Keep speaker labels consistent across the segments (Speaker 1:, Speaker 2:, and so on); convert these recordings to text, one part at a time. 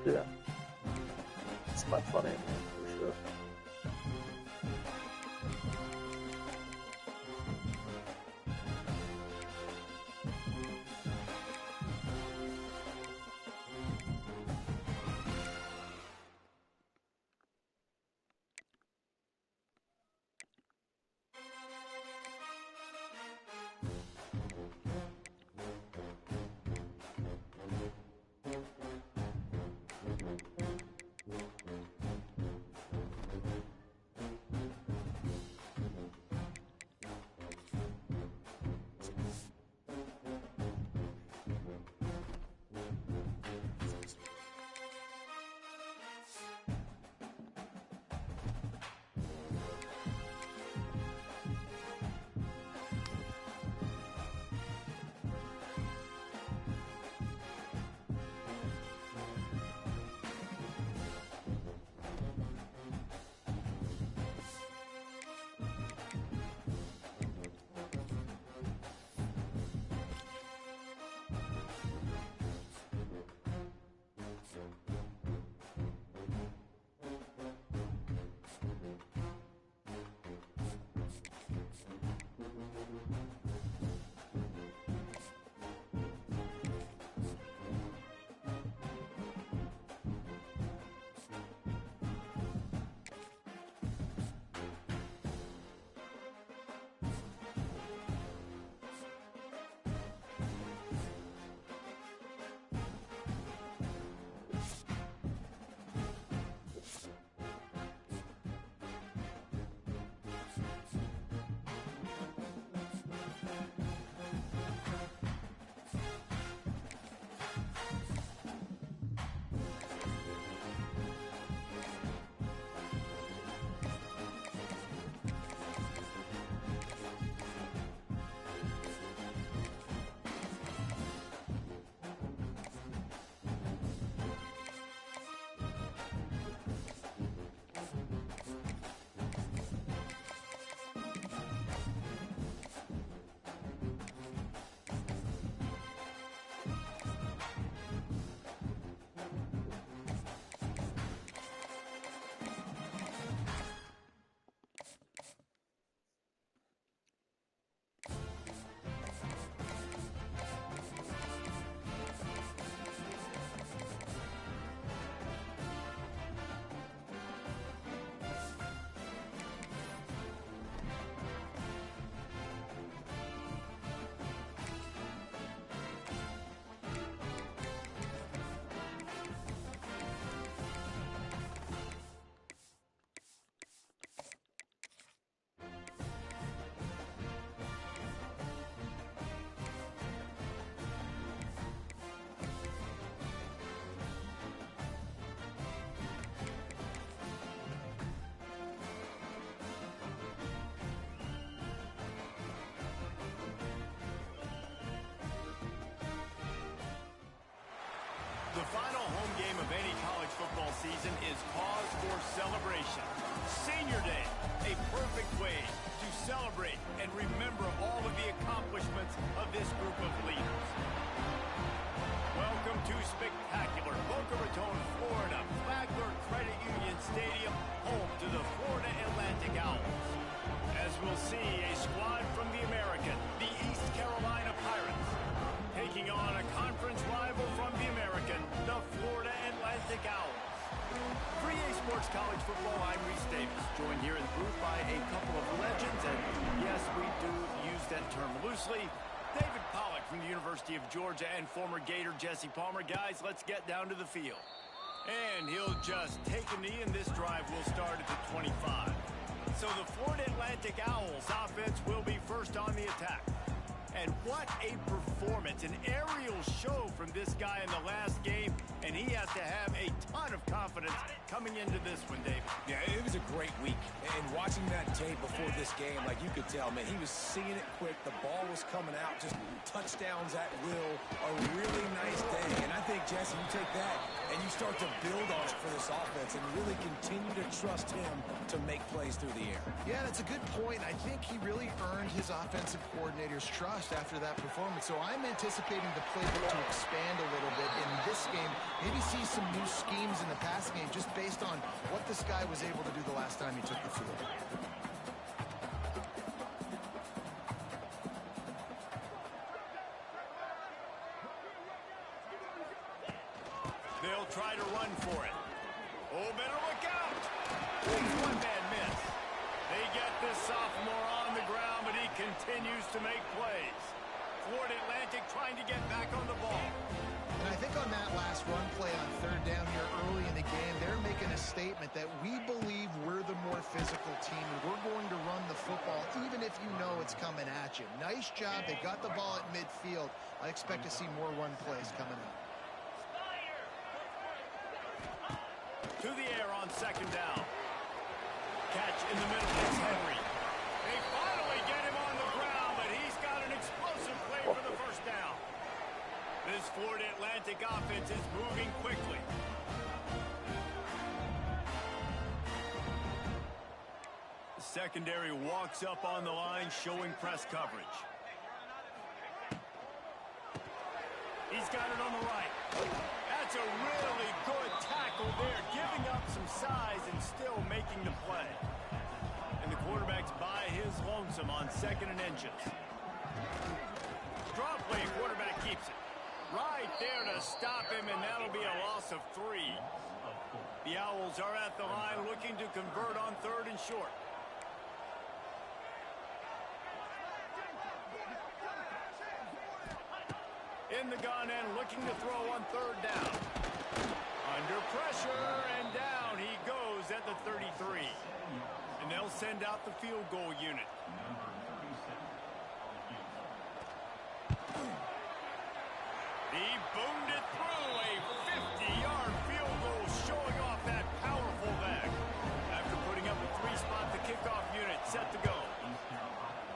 Speaker 1: do that. It's quite funny, for sure.
Speaker 2: The final home game of any college football season is cause for celebration. Senior Day, a perfect way to celebrate and remember all of the accomplishments of this group of leaders. Welcome to spectacular Boca Raton, Florida, Flagler Credit Union Stadium, home to the Florida Atlantic Owls. As we'll see, a squad from the American, the East Carolina Pirates, taking on a conference rival from the American, the Florida Atlantic Owls. 3A Sports College Football, I'm Reese Davis, joined here in the booth by a couple of legends, and yes, we do use that term loosely. David Pollack from the University of Georgia and former Gator Jesse Palmer. Guys, let's get down to the field. And he'll just take a knee, and this drive will start at the 25. So the Florida Atlantic Owls offense will be first on the attack. And what a performance, an aerial show from this guy in the last game, and he has to have a ton of confidence coming into this one, David.
Speaker 3: Yeah, it was a great week, and watching that tape before this game, like you could tell, man, he was seeing it quick, the ball was coming out, just touchdowns at will, a really nice day, and I think, Jesse, you take that, and you start to build on it for this offense and really continue to trust him to make plays through the air.
Speaker 4: Yeah, that's a good point. I think he really earned his offensive coordinator's trust after that performance. So I'm anticipating the playbook to expand a little bit in this game maybe see some new schemes in the passing game just based on what this guy was able to do the last time he took the field.
Speaker 2: They'll try to run for it. Oh, better look out. One bad miss. They get this sophomore on the ground, but he continues to make plays. Florida Atlantic trying to get back on the ball.
Speaker 4: And I think on that last run play on third down here early in the game, they're making a statement that we believe we're the more physical team, and we're going to run the football even if you know it's coming at you. Nice job. They got the ball at midfield. I expect to see more run plays coming up.
Speaker 2: To the air on second down. Catch in the middle. It's Henry. They finally get him on the ground, but he's got an explosive play for the first down. This Florida Atlantic offense is moving quickly. The secondary walks up on the line, showing press coverage. He's got it on the right. That's a really good tackle there, giving up some size and still making the play. And the quarterback's by his lonesome on 2nd and inches. Draw play, quarterback keeps it. Right there to stop him, and that'll be a loss of 3. The Owls are at the line looking to convert on 3rd and short. In the gun and looking to throw on 3rd down. Under pressure, and down he goes at the 33. And they'll send out the field goal unit. He boomed it through a 50-yard field goal, showing off that powerful leg. After putting up a 3-spot, the kickoff unit set to go.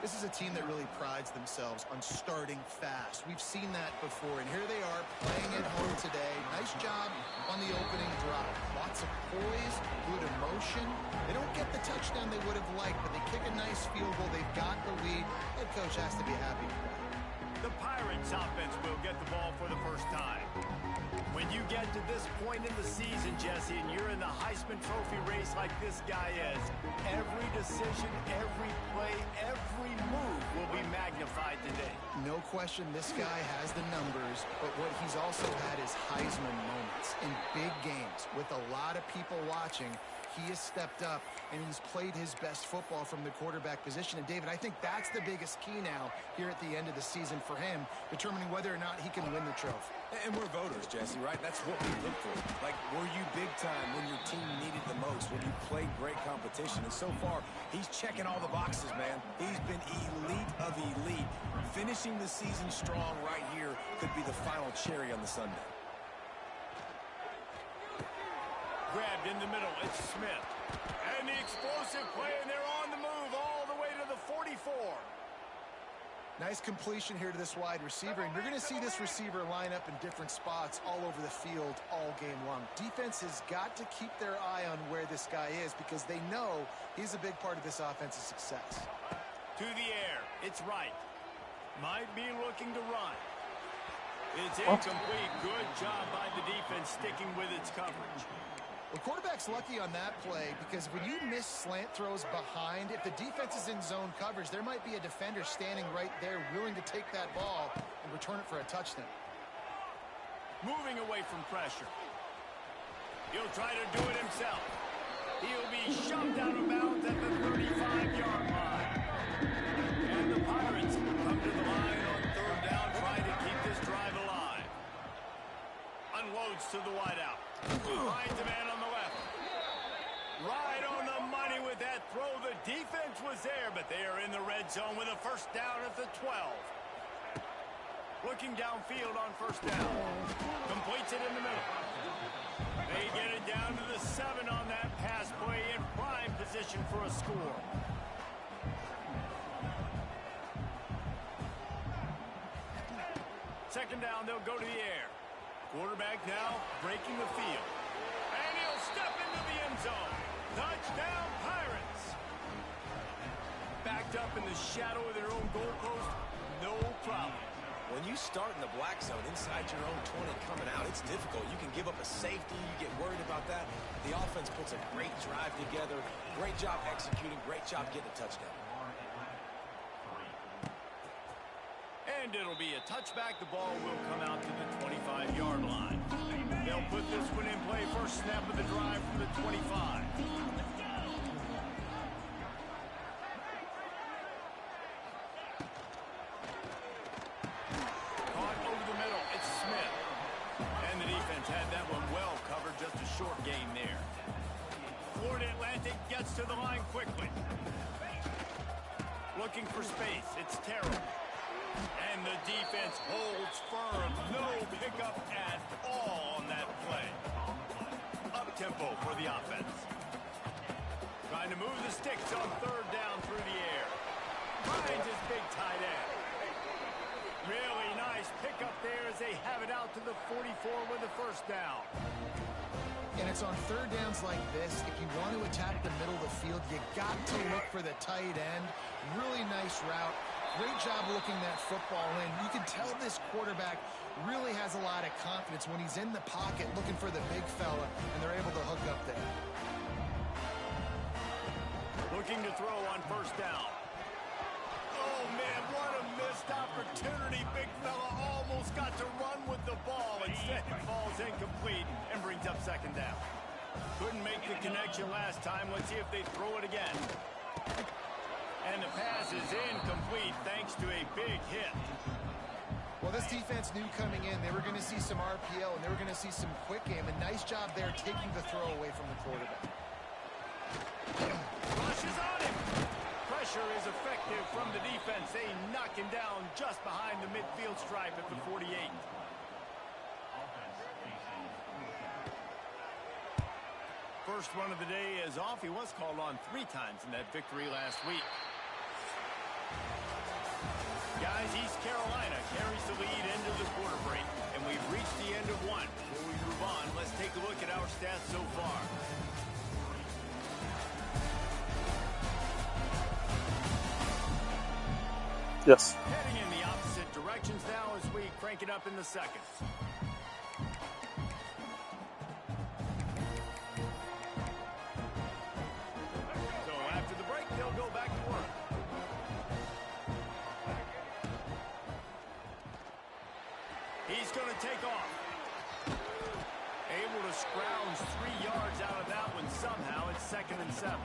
Speaker 4: This is a team that really prides themselves on starting fast. We've seen that before, and here they are playing at home today. Nice job on the opening drive. Lots of poise, good emotion. They don't get the touchdown they would have liked, but they kick a nice field goal. They've got the lead. Head coach has to be happy with that.
Speaker 2: The Pirates offense will get the ball for the first time. When you get to this point in the season, Jesse, and you're in the Heisman Trophy race like this guy is, every decision, every play, every move will be magnified today.
Speaker 4: No question this guy has the numbers, but what he's also had is Heisman moments in big games with a lot of people watching. He has stepped up, and he's played his best football from the quarterback position. And, David, I think that's the biggest key now here at the end of the season for him, determining whether or not he can win the trophy.
Speaker 3: And we're voters, Jesse, right? That's what we look for. Like, were you big time when your team needed the most, when you played great competition? And so far, he's checking all the boxes, man. He's been elite of elite. Finishing the season strong right here could be the final cherry on the sundae.
Speaker 2: Grabbed in the middle, it's Smith. And the explosive play, and they're on the move all the way to the 44.
Speaker 4: Nice completion here to this wide receiver, and you're going to see this receiver line up in different spots all over the field all game long. Defense has got to keep their eye on where this guy is because they know he's a big part of this offense's success.
Speaker 2: To the air, it's right. Might be looking to run. It's
Speaker 1: What?
Speaker 2: incomplete. Good job by the defense sticking with its coverage.
Speaker 4: The quarterback's lucky on that play because when you miss slant throws behind, if the defense is in zone coverage, there might be a defender standing right there willing to take that ball and return it for a touchdown.
Speaker 2: Moving away from pressure. He'll try to do it himself. He'll be shoved out of bounds at the 35-yard line. And the Pirates come to the line on 3rd down, trying to keep this drive alive. Unloads to the wideout. Finds a man on the left. Right on the money with that throw. The defense was there, but they are in the red zone with a first down at the 12. Looking downfield on 1st down. Completes it in the middle. They get it down to the 7 on that pass play in prime position for a score. Second down, they'll go to the air. Quarterback now breaking the field. And he'll step into the end zone. Touchdown, Pirates. Backed up in the shadow of their own goalpost, no problem.
Speaker 3: when you start in the black zone inside your own 20 coming out, it's difficult. You can give up a safety. You get worried about that. The offense puts a great drive together. Great job executing. Great job getting a touchdown.
Speaker 2: And it'll be a touchback. The ball will come out to the 25-yard line. They'll put this one in play. First snap of the drive from the 25. Caught over the middle. It's Smith. And the defense had that one well covered. Just a short gain there. Florida Atlantic gets to the line quickly. Looking for space. It's Terrell. And the defense holds firm. No pickup at all on that play. Up-tempo for the offense. Trying to move the sticks on third down through the air. Finds his big tight end. Really nice pickup there as they have it out to the 44 with the first down.
Speaker 4: And it's on third downs like this. If you want to attack the middle of the field, you got to look for the tight end. Really nice route. Great job looking that football in. You can tell this quarterback really has a lot of confidence when he's in the pocket looking for the big fella, and they're able to hook up there.
Speaker 2: Looking to throw on first down. Oh, man, what a missed opportunity. Big fella almost got to run with the ball. Instead, it falls incomplete and brings up second down. Couldn't make the connection last time. Let's see if they throw it again. And the pass is incomplete thanks to a big hit.
Speaker 4: Well, this defense knew coming in they were going to see some RPO and they were going to see some quick game. A nice job there taking the throw away from the quarterback.
Speaker 2: Rushes on him. Pressure is effective from the defense. They knock him down just behind the midfield stripe at the 48. First run of the day is off. He was called on 3 times in that victory last week. Guys, East Carolina carries the lead into the quarter break, and we've reached the end of one. Before we move on, let's take a look at our stats so far.
Speaker 1: Yes.
Speaker 2: Heading in the opposite directions now as we crank it up in the second. So after the break, they'll go back to work. He's going to take off. Able to scrounge 3 yards out of that one somehow. It's 2nd and 7.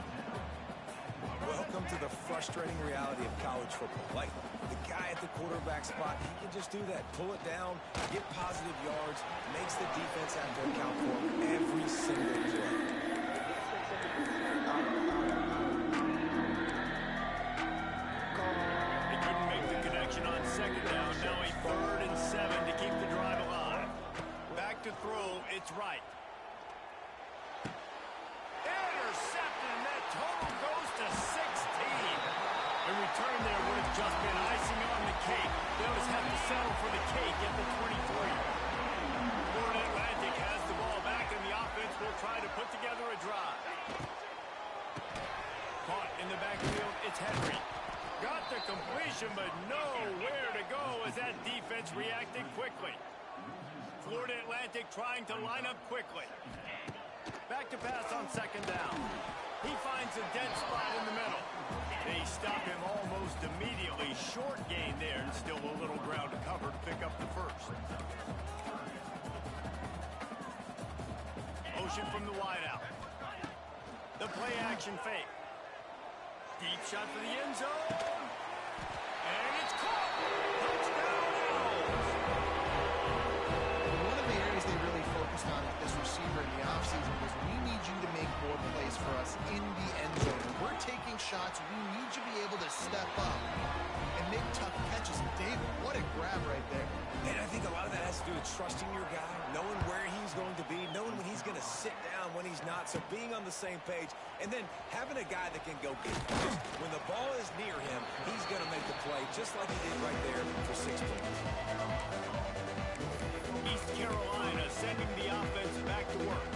Speaker 3: Welcome to the frustrating reality of college football. Like, the guy at the quarterback spot, he can just do that. Pull it down, get positive yards, makes the defense have to account for every single play.
Speaker 2: They couldn't make the connection on second down. Now a 3rd and 7 to keep the drive alive. Back to throw. It's right. Intercepted, and that total goes to 16. The return there would have just been icing on the cake. They'll just have to settle for the cake at the 23. Florida Atlantic has the ball back, and the offense will try to put together a drive. Caught in the backfield, it's Henry. Got the completion, but nowhere to go as that defense reacted quickly. Florida Atlantic trying to line up quickly. Back to pass on second down. He finds a dead spot in the middle. They stop him almost immediately. Short gain there, and still a little ground to cover to pick up the first. Motion from the wideout. The play action fake. Deep shot for the end zone. And it's caught. Touchdown Owls.
Speaker 4: One of the areas they really focused on with this receiver in the offseason was we need you to make more plays for us in the end zone. When we're taking shots, we need you to be able to step up and make tough catches. And David, what a grab right there.
Speaker 3: And I think a lot of that has to do with trusting your guy, knowing where he's going to be, knowing when he's going to sit down, when he's not, so being on the same page, and then having a guy that can go get it. When the ball is near him, he's going to make the play, just like he did right there for 6 points.
Speaker 2: East Carolina sending the offense back to work.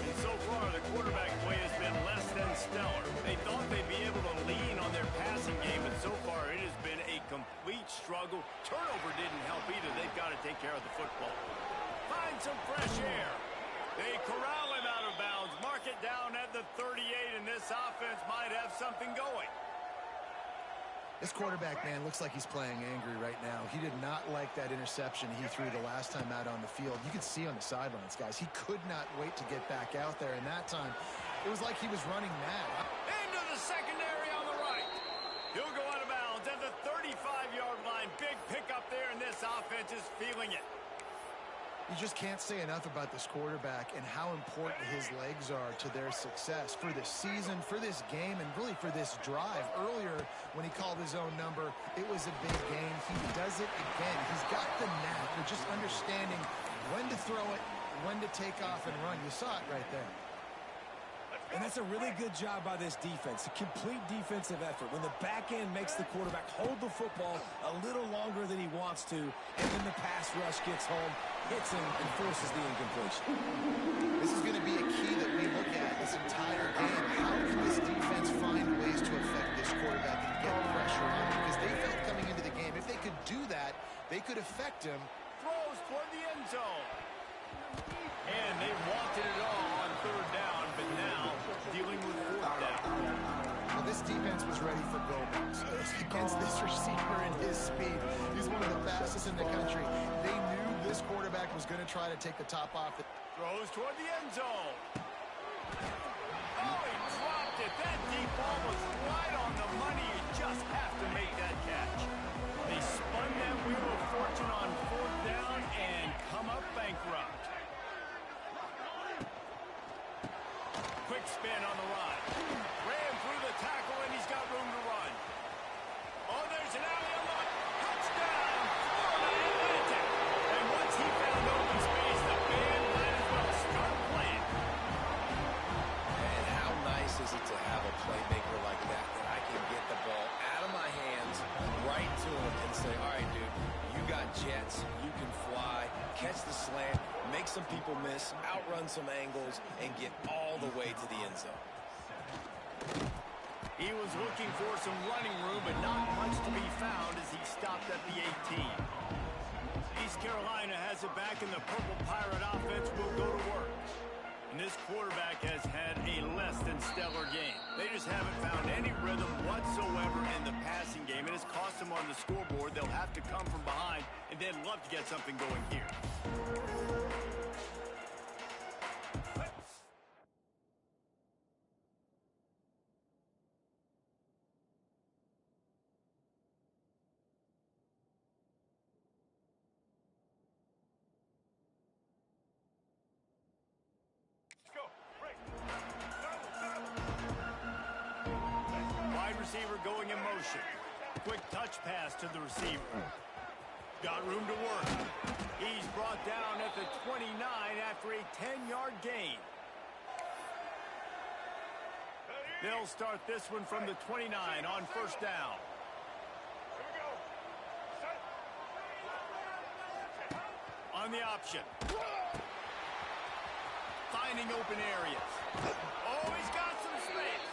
Speaker 2: And so far, the quarterback play has been less than stellar. They thought they'd be able to lean on their passing game, but so far it has been a complete struggle. Turnover didn't help either. the football. Find some fresh air. They corral him out of bounds. Mark it down at the 38, and this offense might have something going.
Speaker 4: This quarterback, man, looks like he's playing angry right now. He did not like that interception he threw the last time out on the field. You can see on the sidelines, guys, he could not wait to get back out there. And that time, it was like he was running mad.
Speaker 2: Into the secondary on the right. He'll go out of bounds at the 35-yard line. Big pickup there, and this offense is feeling it.
Speaker 4: You just can't say enough about this quarterback and how important his legs are to their success for this season, for this game, and really for this drive. Earlier, when he called his own number, it was a big game. He does it again. He's got the knack of just understanding when to throw it, when to take off and run. You saw it right there.
Speaker 3: And that's a really good job by this defense, a complete defensive effort. When the back end makes the quarterback hold the football a little longer than he wants to, and then the pass rush gets home, hits him, and forces the incompletion.
Speaker 4: This is going to be a key that we look at this entire game. How can this defense find ways to affect this quarterback and get pressure on him? Because they felt coming into the game, if they could do that, they could affect him.
Speaker 2: Throws toward the end zone. And they wanted it all on third down, but now dealing with fourth down.
Speaker 4: Well, this defense was ready for go-balls against this receiver and his speed. He's one of the fastest in the country. They knew this quarterback was going to try to take the top off.
Speaker 2: Throws toward the end zone. Oh, he dropped it. That deep ball was right on the money. You just have to make that catch. They spun that wheel of fortune on fourth down and come up bankrupt. Quick spin on the run. Ran through the tackle, and he's got room to run. Oh, there's an alley on the touchdown, Florida Atlantic. And once he found open space, the band might as well start playing.
Speaker 3: And how nice is it to have a playmaker like that I can get the ball out of my hands, right to him, and say, all right, dude, you got jets, you can fly, catch the slant, make some people miss, outrun some angles, and get all the way to the end zone.
Speaker 2: He was looking for some running room, but not much to be found as he stopped at the 18. East Carolina has it back, and the Purple Pirate offense will go to work. And this quarterback has had a less than stellar game. They just haven't found any rhythm whatsoever in the passing game. It has cost them on the scoreboard. They'll have to come from behind, and they'd love to get something going here. Receiver going in motion. Quick touch pass to the receiver. Got room to work. He's brought down at the 29 after a 10-yard gain. They'll start this one from the 29 on first down. On the option. Finding open areas. Oh, he's got some space.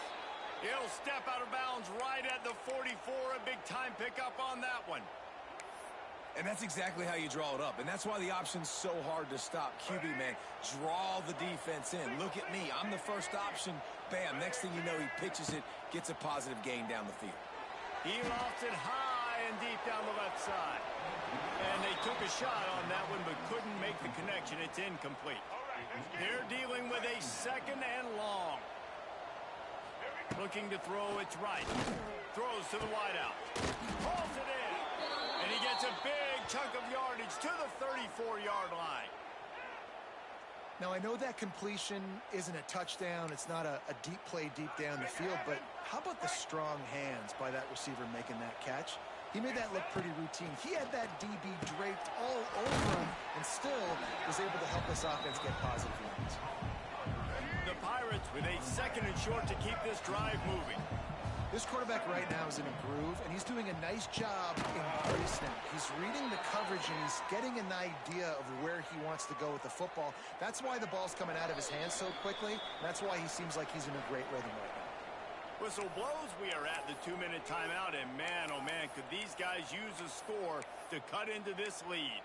Speaker 2: He'll step out of bounds right at the 44. A big-time pickup on that one.
Speaker 3: And that's exactly how you draw it up. And that's why the option's so hard to stop. QB, man, draw the defense in. Look at me. I'm the first option. Bam. Next thing you know, he pitches it, gets a positive gain down the field.
Speaker 2: He lofts it high and deep down the left side. And they took a shot on that one, but couldn't make the connection. It's incomplete. They're dealing with a second and long. Looking to throw, it's right. Throws to the wideout. Pulls it in. And he gets a big chunk of yardage to the 34-yard line.
Speaker 4: Now, I know that completion isn't a touchdown. It's not a deep play deep down the field. But how about the strong hands by that receiver making that catch? He made that look pretty routine. He had that DB draped all over him and still was able to help this offense get positive yards.
Speaker 2: The Pirates with a second and short to keep this drive moving.
Speaker 4: This quarterback right now is in a groove, and he's doing a nice job in pre-snap. He's reading the coverage, and he's getting an idea of where he wants to go with the football. That's why the ball's coming out of his hands so quickly. That's why he seems like he's in a great rhythm right now.
Speaker 2: Whistle blows. We are at the 2-minute timeout, and man, oh man, could these guys use a score to cut into this lead.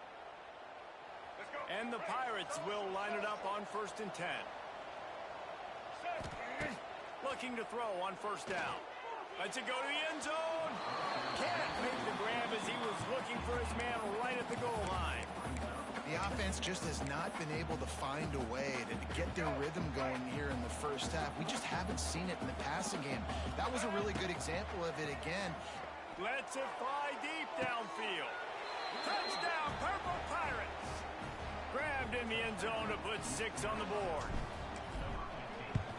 Speaker 2: And the Pirates will line it up on 1st and 10. Looking to throw on 1st down. Lets it go to the end zone. Can't make the grab as he was looking for his man right at the goal line.
Speaker 4: The offense just has not been able to find a way to get their rhythm going here in the 1st half. We just haven't seen it in the passing game. That was a really good example of it again.
Speaker 2: Lets it fly deep downfield. Touchdown, Purple Pirates. Grabbed in the end zone to put 6 on the board.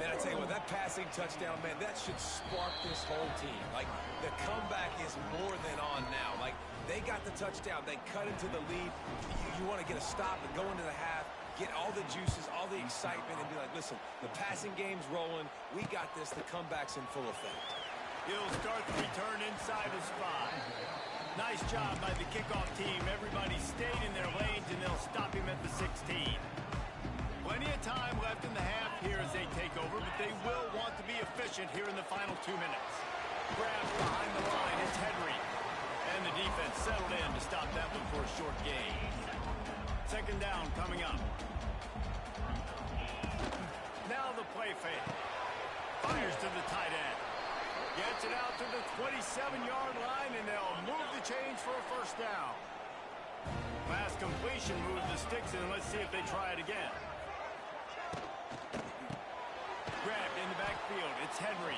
Speaker 3: And I tell you what, that passing touchdown, man, that should spark this whole team. Like, the comeback is more than on now. Like, they got the touchdown. They cut into the lead. You want to get a stop and go into the half, get all the juices, all the excitement, and be like, listen, the passing game's rolling. We got this. The comeback's in full effect.
Speaker 2: He'll start the return inside his 5. Nice job by the kickoff team. Everybody stayed in their lanes, and they'll stop him at the 16. Plenty of time left in the half here as they take over, but they will want to be efficient here in the final 2 minutes. Grabs behind the line. It's Henry. And the defense settled in to stop that one for a short gain. 2nd down coming up. Now the play fake. Fires to the tight end. Gets it out to the 27-yard line, and they'll move the chains for a 1st down. Last completion moved the sticks, and let's see if they try it again. Grabbed in the backfield. It's Henry.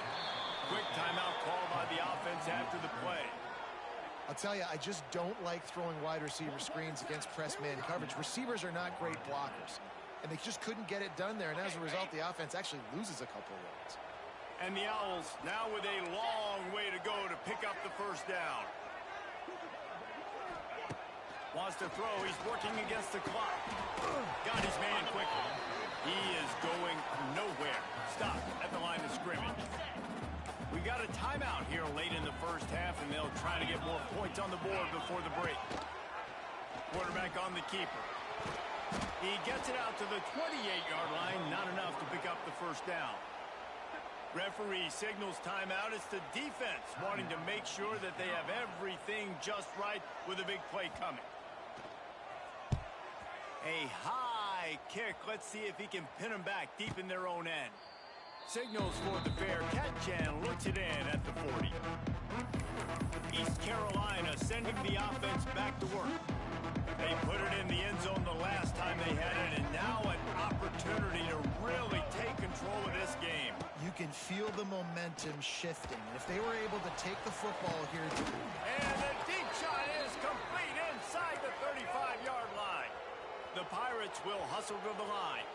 Speaker 2: Quick timeout call by the offense after the play.
Speaker 4: I'll tell you, I just don't like throwing wide receiver screens against press man coverage. Receivers are not great blockers, and they just couldn't get it done there, and as a result, the offense actually loses a couple of yards.
Speaker 2: And the Owls now with a long way to go to pick up the 1st down. Wants to throw. He's working against the clock. Got his man quickly. He is going nowhere. Stop at the line of scrimmage. We got a timeout here late in the 1st half, and they'll try to get more points on the board before the break. Quarterback on the keeper. He gets it out to the 28-yard line. Not enough to pick up the 1st down. Referee signals timeout. It's the defense wanting to make sure that they have everything just right with a big play coming. A high kick. Let's see if he can pin them back deep in their own end. Signals for the fair catch and looks it in at the 40. East Carolina sending the offense back to work. They put it in the end zone the last time they had it, and now an opportunity to really take control of this game.
Speaker 4: You can feel the momentum shifting, and if they were able to take the football here.
Speaker 2: And the deep shot is complete inside the 35-yard line. The Pirates will hustle to the line.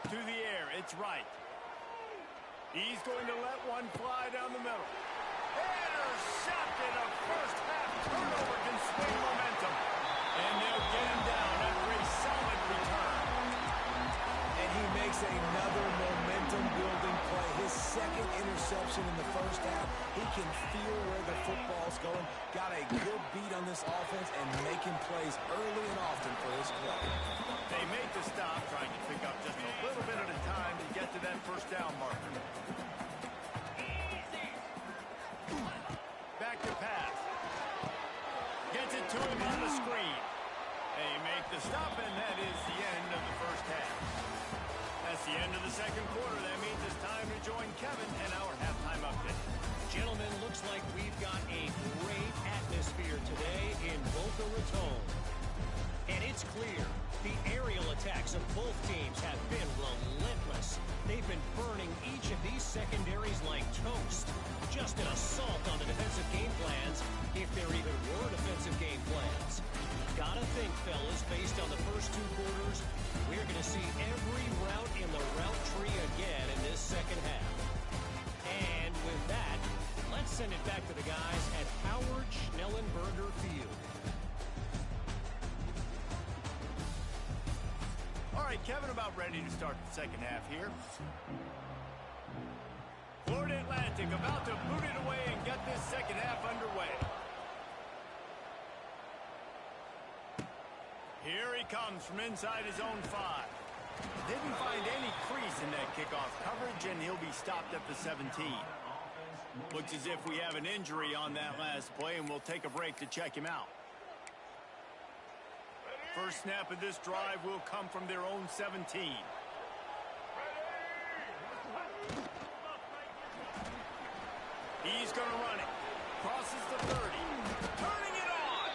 Speaker 2: To the air, it's right. He's going to let one fly down the middle. Intercepted. A 1st half turnover can swing momentum. And they'll get him down after a solid return.
Speaker 3: And he makes another momentum-building play. His 2nd interception in the 1st half. He can feel where the football's going. Got a good beat on this offense and making plays early and often for his club.
Speaker 2: They make the stop, trying to pick up just a little bit at a time to get to that 1st down marker. Back to pass. Gets it to him on the screen. They make the stop, and that is the end of the 1st half. That's the end of the 2nd quarter. That means it's time to join Kevin and our halftime update.
Speaker 5: Gentlemen, looks like we've got a great atmosphere today in Boca Raton. And it's clear, the aerial attacks of both teams have been relentless. They've been burning each of these secondaries like toast. Just an assault on the defensive game plans, if there even were defensive game plans. Gotta think, fellas, based on the first 2 quarters, we're going to see every route in the route tree again in this 2nd half. And with that, let's send it back to the guys at Howard Schnellenberger Field.
Speaker 2: All right, Kevin, about ready to start the 2nd half here. Florida Atlantic about to boot it away and get this 2nd half underway. Here he comes from inside his own 5. Didn't find any crease in that kickoff coverage, and he'll be stopped at the 17. Looks as if we have an injury on that last play, and we'll take a break to check him out. First snap of this drive will come from their own 17. He's going to run it. Crosses the 30. Turning it on.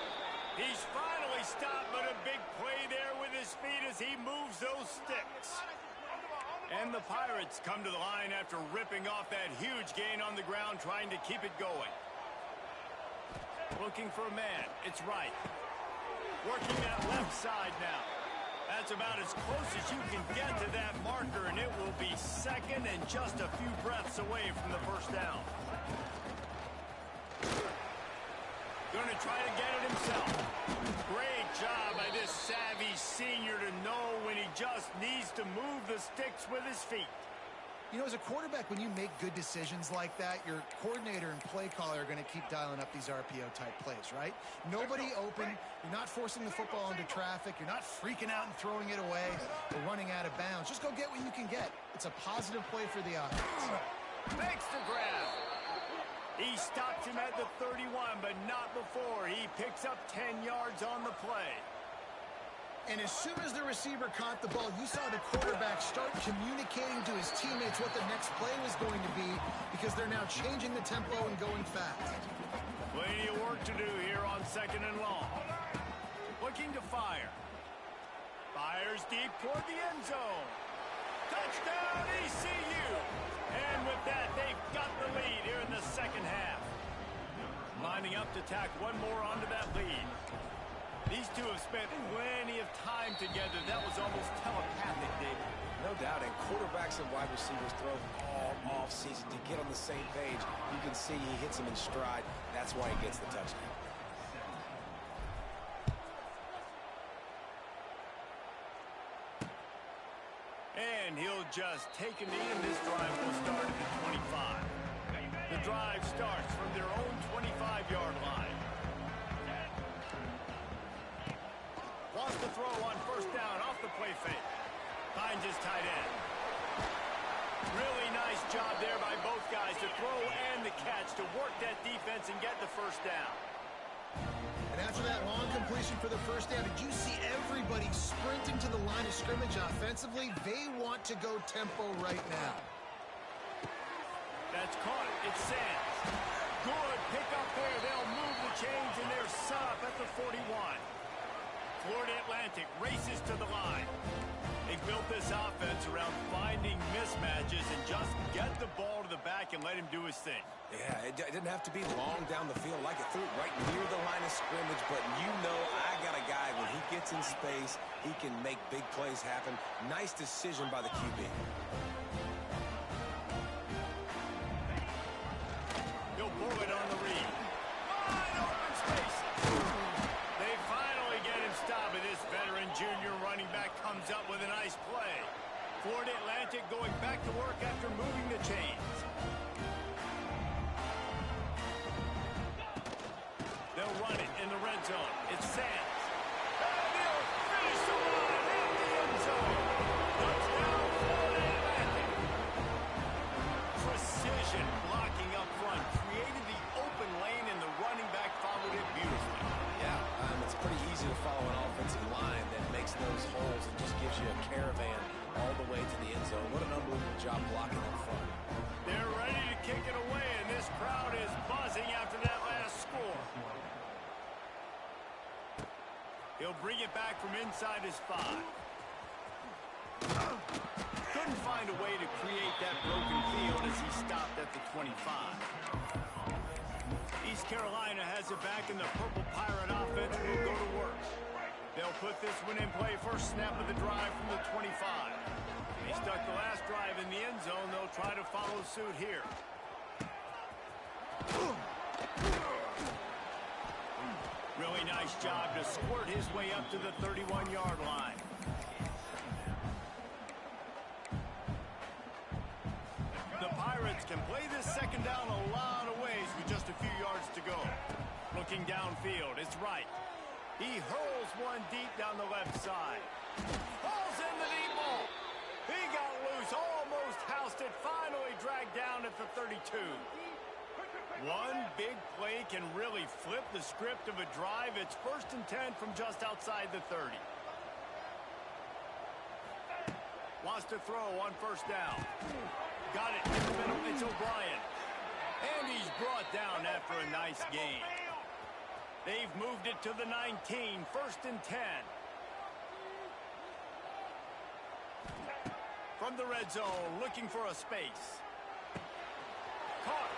Speaker 2: He's finally stopped, but a big play there with his feet as he moves those sticks. And the Pirates come to the line after ripping off that huge gain on the ground, trying to keep it going. Looking for a man. It's right. Working that left side now. That's about as close as you can get to that marker, and it will be second and just a few breaths away from the first down. Going to try to get it himself. Great job by this savvy senior to know when he just needs to move the sticks with his feet.
Speaker 4: You know, as a quarterback, when you make good decisions like that, your coordinator and play caller are going to keep dialing up these RPO-type plays, right? Nobody open. You're not forcing the football into traffic. You're not freaking out and throwing it away or running out of bounds. Just go get what you can get. It's a positive play for the offense.
Speaker 2: Makes the grab. He stops him at the 31, but not before. He picks up 10 yards on the play.
Speaker 4: And as soon as the receiver caught the ball, you saw the quarterback start communicating to his teammates what the next play was going to be, because they're now changing the tempo and going fast.
Speaker 2: Plenty of work to do here on second and long. Looking to fire. Fires deep toward the end zone. Touchdown, ECU! And with that, they've got the lead here in the second half. Lining up to tack one more onto that lead. These two have spent plenty of time together. That was almost telepathic, David.
Speaker 3: No doubt, and quarterbacks and wide receivers throw all off-season to get on the same page. You can see he hits them in stride. That's why he gets the touchdown.
Speaker 2: And he'll just take a knee, and this drive will start at the 25. The drive starts from their own 25-yard line. Wants to throw on first down off the play fake. Finds his tight end. Really nice job there by both guys to throw and the catch to work that defense and get the first down.
Speaker 4: And after that long completion for the first down, did you see everybody sprinting to the line of scrimmage offensively? They want to go tempo right now.
Speaker 2: That's caught. It's Sands. Good pick up there. They'll move the chains, and they're set up at the 41. Florida Atlantic races to the line. They built this offense around finding mismatches and just get the ball to the back and let him do his thing.
Speaker 3: Yeah, it didn't have to be long down the field. Like it threw it right near the line of scrimmage, but you know I got a guy, when he gets in space, he can make big plays happen. Nice decision by the QB.
Speaker 2: He'll pull it on the read. Wide open space. They finally get him stopped, and this veteran junior running back comes up with a nice play. Florida Atlantic going back to work after moving the chains. They'll run it in the red zone. It's Sands. And he'll finish the line at the end zone. Touchdown, Florida Atlantic. Precision blocking up front created the open lane, and the running back followed it beautifully.
Speaker 3: Yeah, it's pretty easy to follow an offensive line that makes those holes and just gives you a caravan all the way to the end zone. What an unbelievable job blocking up front.
Speaker 2: They're ready to kick it away, and this crowd is buzzing after that last score. He'll bring it back from inside his 5. Couldn't find a way to create that broken field as he stopped at the 25. East Carolina has it back, and the Purple Pirate offense will go to work. They'll put this one in play. First snap of the drive from the 25. They stuck the last drive in the end zone. They'll try to follow suit here. Really nice job to squirt his way up to the 31-yard line. The Pirates can play this second down a lot of ways with just a few yards to go. Looking downfield, it's right. He hurls one deep down the left side. Falls in the deep ball. He got loose, almost housed it, finally dragged down at the 32. One big play can really flip the script of a drive. It's 1st and 10 from just outside the 30. Wants to throw on first down. Got it in the middle. It's O'Brien. And he's brought down after a nice gain. They've moved it to the 19, 1st and 10. From the red zone, looking for a space. Caught.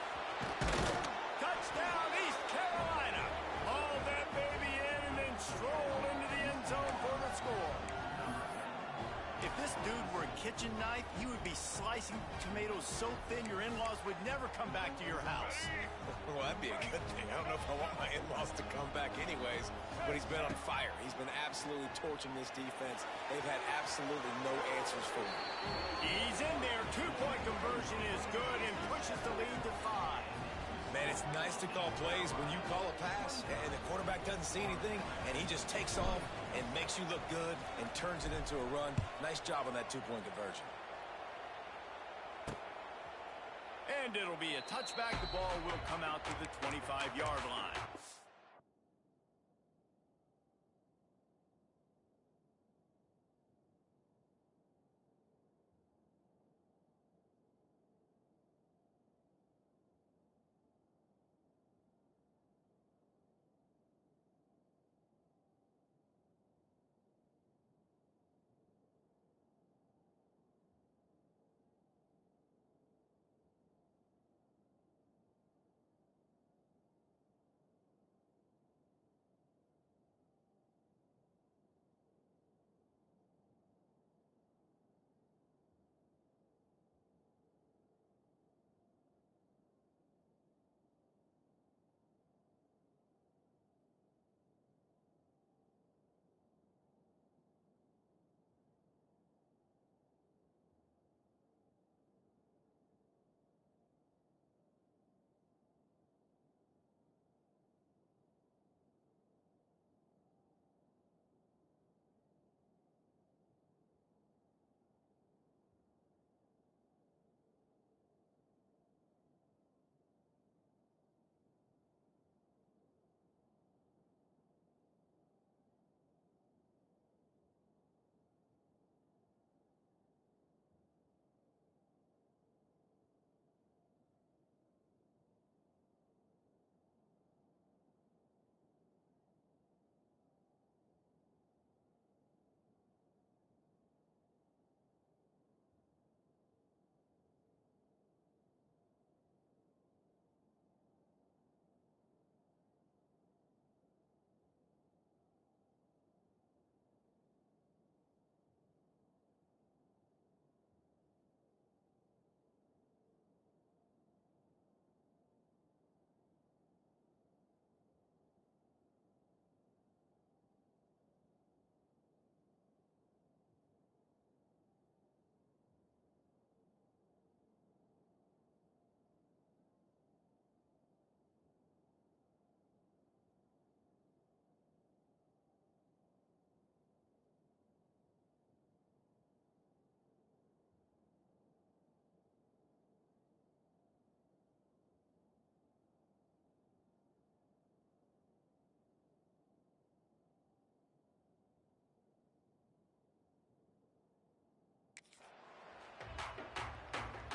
Speaker 2: Touchdown, East Carolina. Haul that baby in and then stroll into the end zone for the score. If this dude were a kitchen knife, he would be slicing tomatoes so thin your in-laws would never come back to your house.
Speaker 3: Well, that'd be a good thing. I don't know if I want my in-laws to come back anyways, but he's been on fire. He's been absolutely torching this defense. They've had absolutely no answers for him.
Speaker 2: He's in there. 2-point conversion is good and pushes the lead to 5.
Speaker 3: Man, it's nice to call plays when you call a pass and the quarterback doesn't see anything and he just takes off and makes you look good and turns it into a run. Nice job on that 2-point conversion.
Speaker 2: And it'll be a touchback. The ball will come out to the 25-yard line.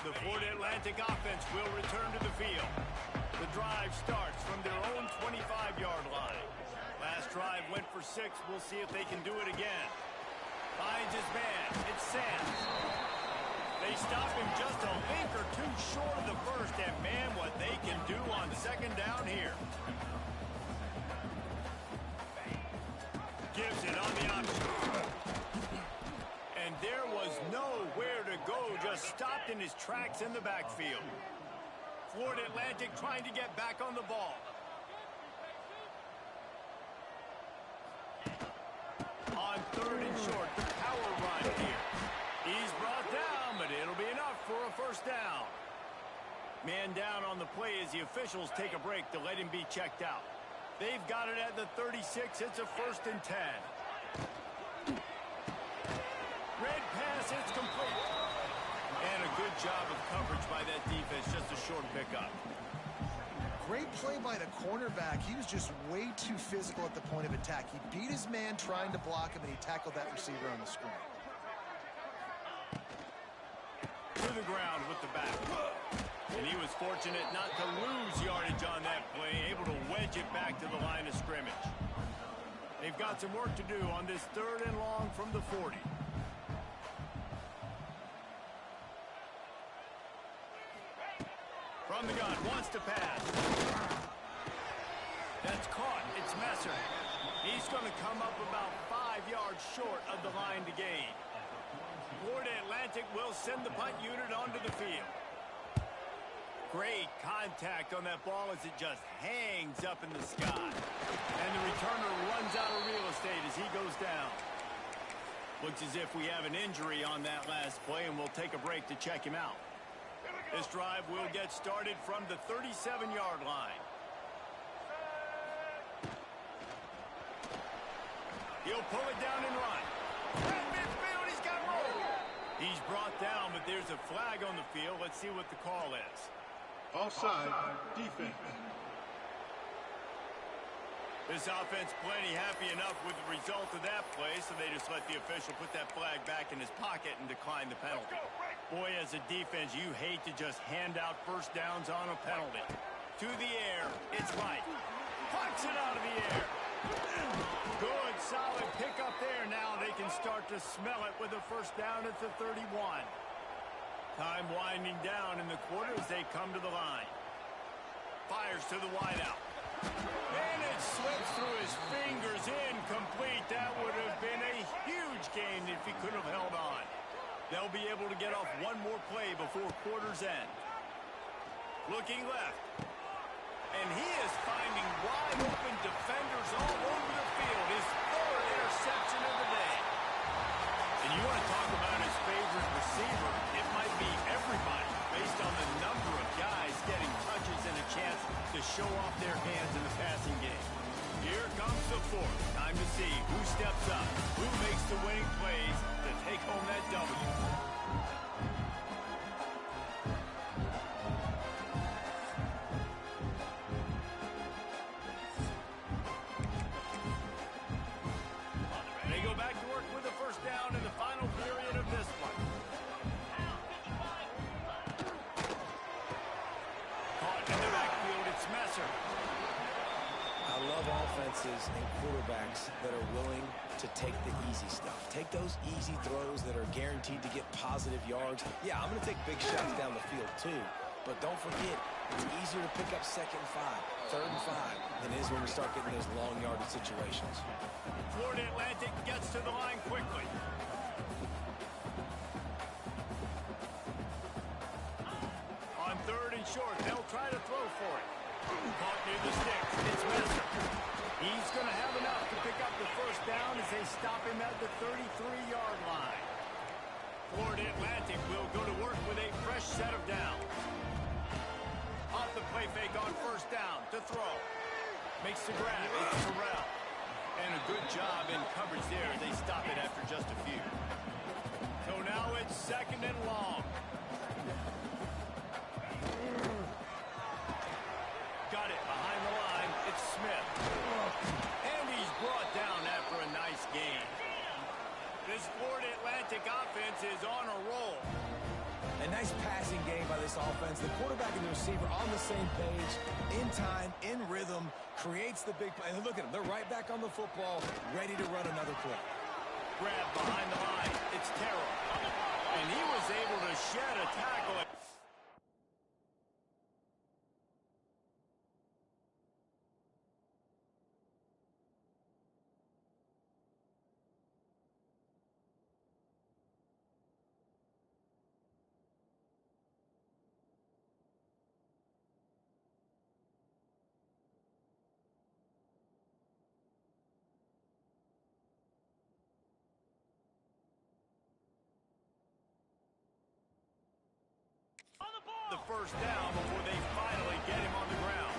Speaker 2: The Florida Atlantic offense will return to the field. The drive starts from their own 25-yard line. Last drive went for 6. We'll see if they can do it again. Finds his man. It's Sands. They stop him just a link or two short of the first, and man, what they can do on second down here. Gives it on the option. And there was nowhere to go, just stopped in his tracks in the backfield. Florida Atlantic trying to get back on the ball. On 3rd and short, the power run here. He's brought down, but it'll be enough for a first down. Man down on the play as the officials take a break to let him be checked out. They've got it at the 36. It's a 1st and 10. Red pass, it's complete. And a good job of coverage by that defense, just a short pickup.
Speaker 4: Great play by the cornerback. He was just way too physical at the point of attack. He beat his man trying to block him, and he tackled that receiver on the screen.
Speaker 2: to the ground with the back. And he was fortunate not to lose yardage on that play, able to wedge it back to the line of scrimmage. They've got some work to do on this 3rd and long from the 40. From the gun, wants to pass. That's caught. It's Messer. He's going to come up about 5 yards short of the line to gain. Florida Atlantic will send the punt unit onto the field. Great contact on that ball as it just hangs up in the sky. And the returner runs out of real estate as he goes down. Looks as if we have an injury on that last play, and we'll take a break to check him out. This drive will get started from the 37-yard line. He'll pull it down and run. At midfield, he's got room. He's brought down, but there's a flag on the field. Let's see what the call is.
Speaker 6: Offside, defense.
Speaker 2: This offense plenty happy enough with the result of that play, so they just let the official put that flag back in his pocket and decline the penalty. Boy, as a defense, you hate to just hand out first downs on a penalty. To the air, it's Mike. Pucks it out of the air. Good, solid pickup there. Now they can start to smell it with a first down at the 31. Time winding down in the quarter as they come to the line. Fires to the wideout. And it slips through his fingers, incomplete. That would have been a huge gain if he could have held on. They'll be able to get off one more play before quarter's end. Looking left. And he is finding wide open defenders all over the field. His 3rd interception of the day. And you want to talk about his favorite receiver, it might be everybody based on the number of guys getting touches and a chance to show off their hands in the passing game. Here comes the 4th. Time to see who steps up, who makes the winning plays to take home that W. They go back to work with the first down in the final period of this one. Caught in the backfield, it's Messer.
Speaker 3: I love offenses and quarterbacks that are willing to take the easy stuff. Take those easy throws that are guaranteed to get positive yards. Yeah, I'm going to take big shots down the field too. But don't forget, it's easier to pick up 2nd and 5, 3rd and 5 than it is when we start getting those long yardage situations.
Speaker 2: Florida Atlantic gets to the line quickly. On 3rd and short, they'll try to throw for it. Caught near the sticks. It's Messer. He's going to have enough to pick up the first down as they stop him at the 33-yard line. Florida Atlantic will go to work with a fresh set of downs. Off the play fake on first down to throw. Makes the grab. It's Terrell. And a good job in coverage there. They stop it after just a few. So now it's 2nd and long. Got it behind the line. It's Smith. And he's brought down after a nice gain. This Florida Atlantic offense is on a roll.
Speaker 3: A nice passing game by this offense. The quarterback and the receiver on the same page, in time, in rhythm, creates the big play. And look at them. They're right back on the football, ready to run another play.
Speaker 2: Grab behind the line. It's Terrell. And he was able to shed a tackle. The first down before they finally get him on the ground.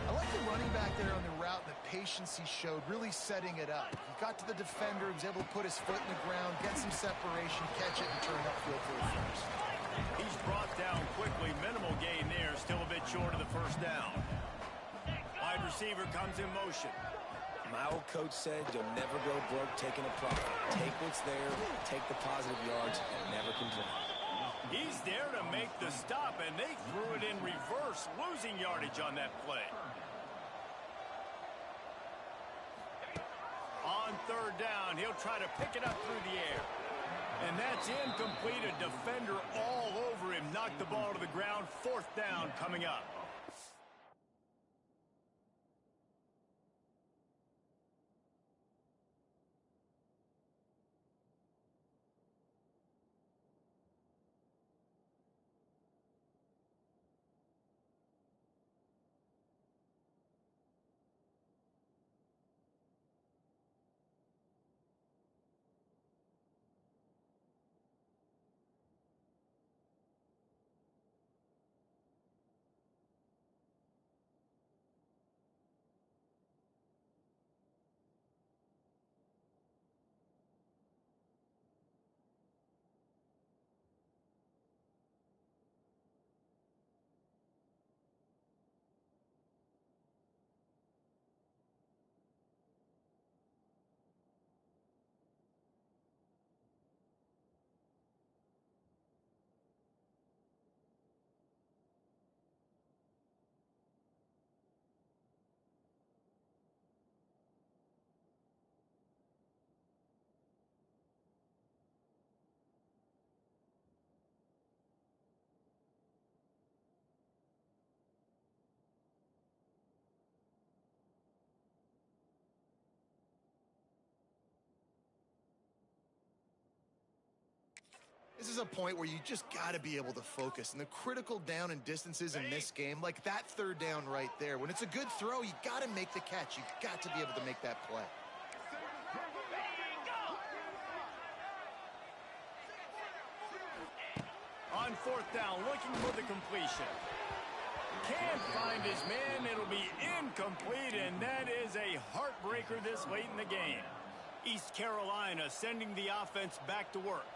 Speaker 4: I like the running back there on the route, the patience he showed, really setting it up. He got to the defender, he was able to put his foot in the ground, get some separation, catch it, and turn upfield for the first.
Speaker 2: He's brought down quickly. Minimal gain there, still a bit short of the first down. Wide receiver comes in motion.
Speaker 3: My old coach said you'll never go broke taking a profit. Take what's there, take the positive yards, and never complain.
Speaker 2: He's there to make the stop, and they threw it in reverse, losing yardage on that play. On third down, he'll try to pick it up through the air. And that's incomplete. A defender all over him. Knocked the ball to the ground. Fourth down coming up.
Speaker 4: This is a point where you just got to be able to focus. And the critical down and distances in this game, like that third down right there, when it's a good throw, you got to make the catch. You got to be able to make that play.
Speaker 2: On fourth down, looking for the completion. Can't find his man. It'll be incomplete, and that is a heartbreaker this late in the game. East Carolina sending the offense back to work.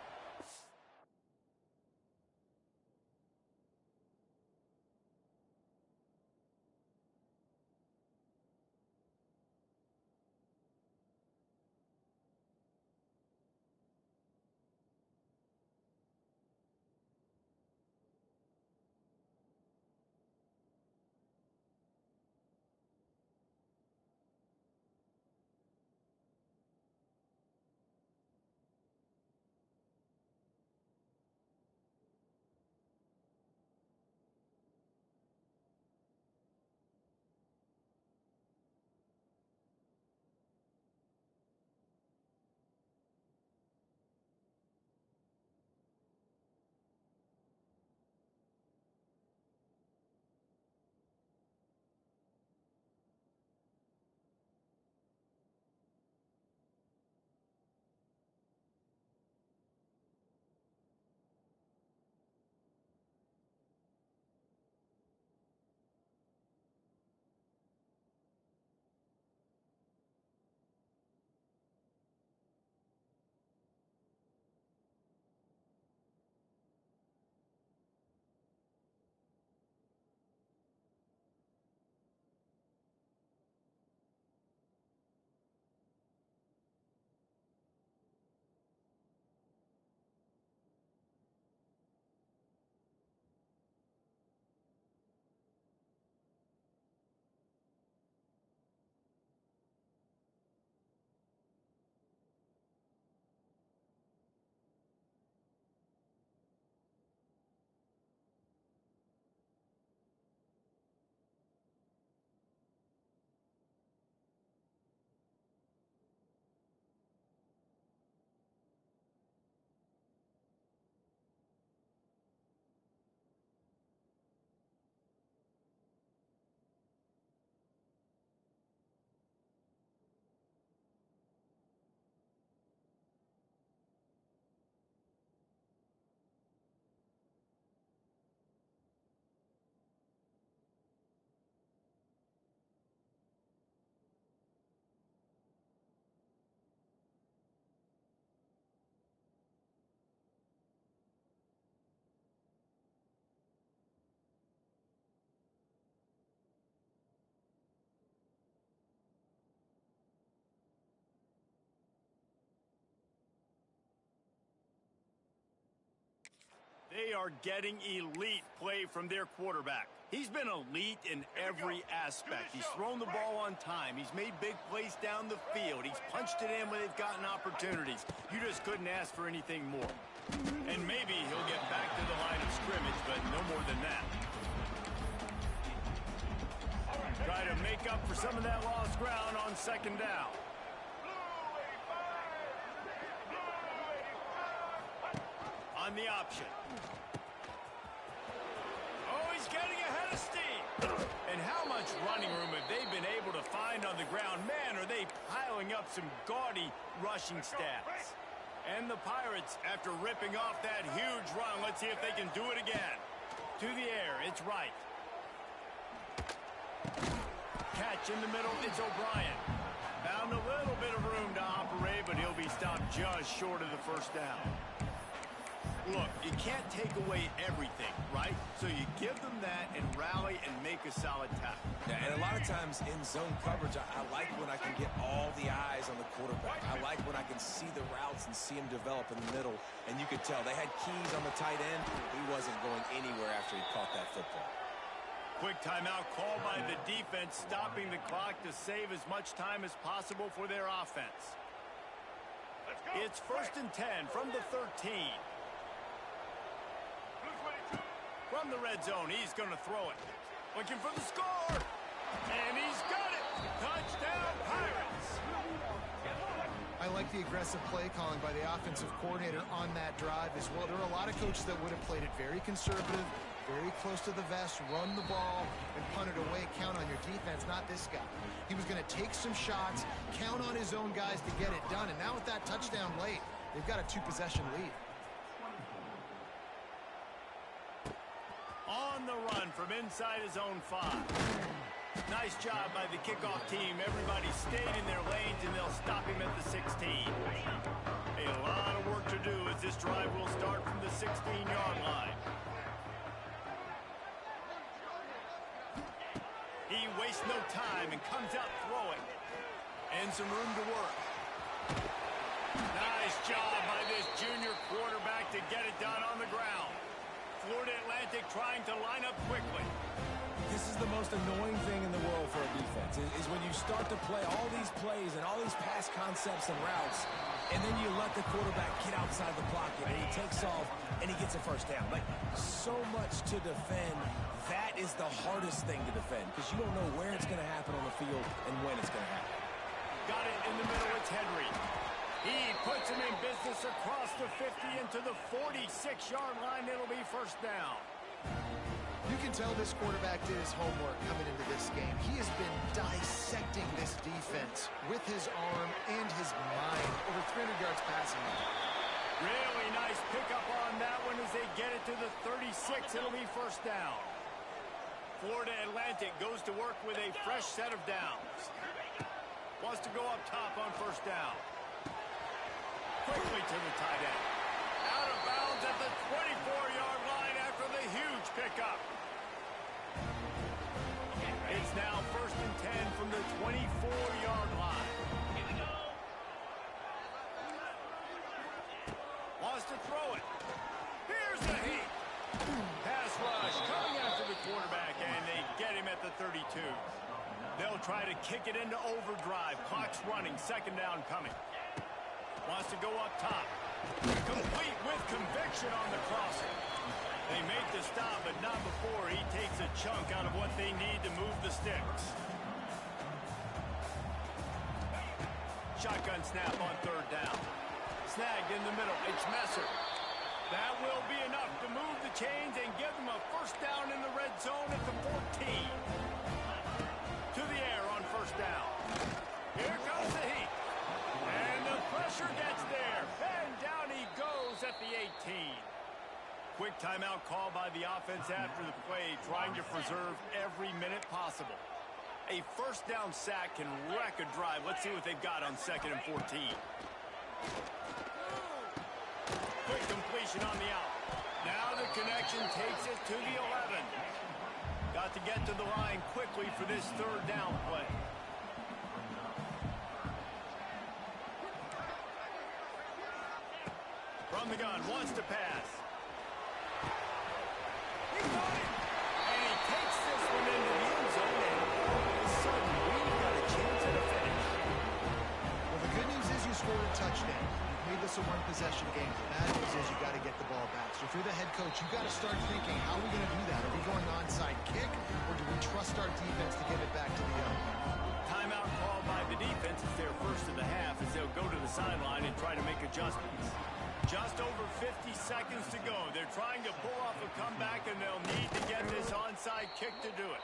Speaker 2: They are getting elite play from their quarterback. He's been elite in every aspect. He's thrown the ball on time. He's made big plays down the field. He's punched it in when they've gotten opportunities. You just couldn't ask for anything more. And maybe he'll get back to the line of scrimmage, but no more than that. Try to make up for some of that lost ground on second down. On the option. Oh, he's getting ahead of steam. And how much running room have they been able to find on the ground? Man, are they piling up some gaudy rushing stats. And the Pirates, after ripping off that huge run, let's see if they can do it again. To the air, it's right. Catch in the middle, it's O'Brien. Found a little bit of room to operate, but he'll be stopped just short of the first down. Look, you can't take away everything, right? So you give them that and rally and make a solid tackle.
Speaker 3: Yeah, and a lot of times in zone coverage, I like when I can get all the eyes on the quarterback. I like when I can see the routes and see him develop in the middle. And you could tell they had keys on the tight end. He wasn't going anywhere after he caught that football.
Speaker 2: Quick timeout called by the defense, stopping the clock to save as much time as possible for their offense. It's 1st and 10 from the 13. From the red zone, he's going to throw it. Looking for the score. And he's got it. Touchdown, Pirates.
Speaker 4: I like the aggressive play calling by the offensive coordinator on that drive as well. There are a lot of coaches that would have played it very conservative, very close to the vest, run the ball, and punt it away. Count on your defense, not this guy. He was going to take some shots, count on his own guys to get it done. And now with that touchdown late, they've got a 2-possession lead.
Speaker 2: On the run from inside his own 5. Nice job by the kickoff team. Everybody stayed in their lanes, and they'll stop him at the 16. A lot of work to do as this drive will start from the 16-yard line. He wastes no time and comes out throwing. And some room to work. Nice job by this junior quarterback to get it done on the ground. Florida Atlantic trying to line up quickly.
Speaker 3: This is the most annoying thing in the world for a defense, is when you start to play all these plays and all these pass concepts and routes, and then you let the quarterback get outside the pocket, and he takes off, and he gets a first down. Like, so much to defend. That is the hardest thing to defend, because you don't know where it's going to happen on the field and when it's going to happen.
Speaker 2: Got it in the middle, it's Henry. He puts him in business across the 50 into the 46-yard line. It'll be first down.
Speaker 4: You can tell this quarterback did his homework coming into this game. He has been dissecting this defense with his arm and his mind. Over 300 yards passing.
Speaker 2: Really nice pickup on that one as they get it to the 36. It'll be first down. Florida Atlantic goes to work with a fresh set of downs. Wants to go up top on first down. Quickly to the tight end. Out of bounds at the 24-yard line after the huge pickup. It's now 1st and 10 from the 24-yard line. Here we go. Wants to throw it. Here's the heat. Pass rush coming after the quarterback, and they get him at the 32. They'll try to kick it into overdrive. Clock's running. Second down coming. Wants to go up top. Complete with conviction on the crosser. They make the stop, but not before he takes a chunk out of what they need to move the sticks. Shotgun snap on third down. Snagged in the middle. It's Messer. That will be enough to move the chains and give them a first down in the red zone at the 14. To the air on first down. Here comes the heat. And the pressure gets there. And down he goes at the 18. Quick timeout call by the offense after the play, trying to preserve every minute possible. A first down sack can wreck a drive. Let's see what they've got on 2nd and 14. Quick completion on the out. Now the connection takes it to the 11. Got to get to the line quickly for this third down play. From the gun, wants to pass. takes this one into the end zone, and all of a sudden, we've got a chance at a finish.
Speaker 4: Well, the good news is you scored a touchdown. You've made this a one-possession game. The bad news is you got to get the ball back. So if you're the head coach, you've got to start thinking, how are we going to do that? Are we going onside kick, or do we trust our defense to give it back to the other?
Speaker 2: Timeout called by the defense. It's their first of the half as they'll go to the sideline and try to make adjustments. Just over 50 seconds to go. They're trying to pull off a comeback, and they'll need to get this onside kick to do it.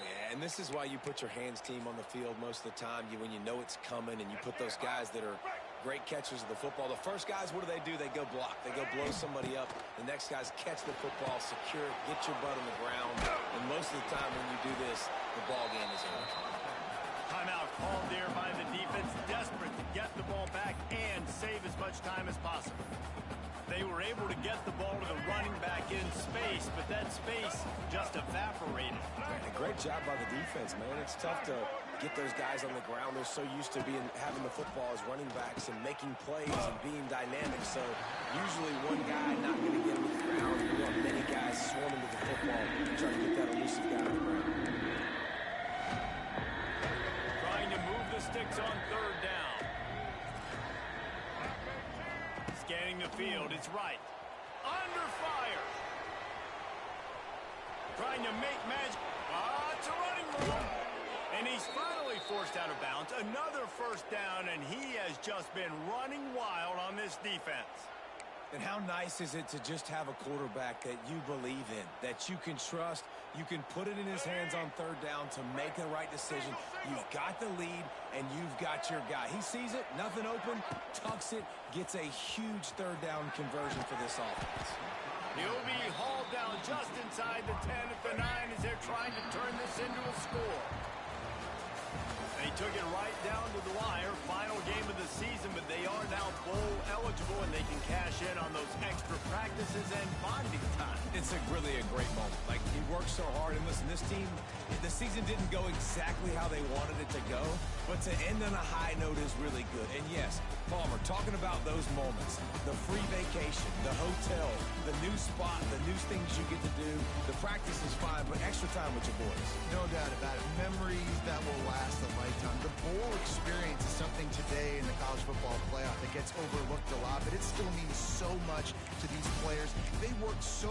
Speaker 3: Yeah, and this is why you put your hands team on the field most of the time. When you know it's coming, and you put those guys that are great catchers of the football. The first guys, what do? They go block. They go blow somebody up. The next guys catch the football, secure it, get your butt on the ground. And most of the time when you do this, the ball game is over.
Speaker 2: Timeout called there by the defense, desperate to get the ball back and save as much time as possible. They were able to get the ball to the running back in space, but that space just evaporated.
Speaker 3: A great job by the defense, man. It's tough to get those guys on the ground. They're so used to having the football as running backs and making plays and being dynamic. So usually one guy not going to get him to the ground. You want many guys swarming to the football and trying to get that elusive guy on the ground.
Speaker 2: Trying to move the sticks on third down. Scanning the field, it's right. Under fire. Trying to make magic. It's a running room. And he's finally forced out of bounds. Another first down, and he has just been running wild on this defense.
Speaker 3: And how nice is it to just have a quarterback that you believe in, that you can trust, you can put it in his hands on third down to make the right decision. You've got the lead, and you've got your guy. He sees it, nothing open, tucks it, gets a huge third down conversion for this offense.
Speaker 2: He'll be hauled down just inside the 10 at the 9 as they're trying to turn this into a score. They took it right down to the wire. Final game of the season, but they are now bowl eligible, and they can cash in on those extra practices and bonding time.
Speaker 3: It's really a great moment. Like, he worked so hard, and listen, this team, the season didn't go exactly how they wanted it to go, but to end on a high note is really good. And yes, Palmer, talking about those moments, the free vacation, the hotel, the new spot, the new things you get to do, the practice is fine, but extra time with your boys.
Speaker 4: No doubt about it. Memories that will last a lifetime. The bowl experience is something today in the college football playoff that gets overlooked a lot, but it still means so much to these players. They worked so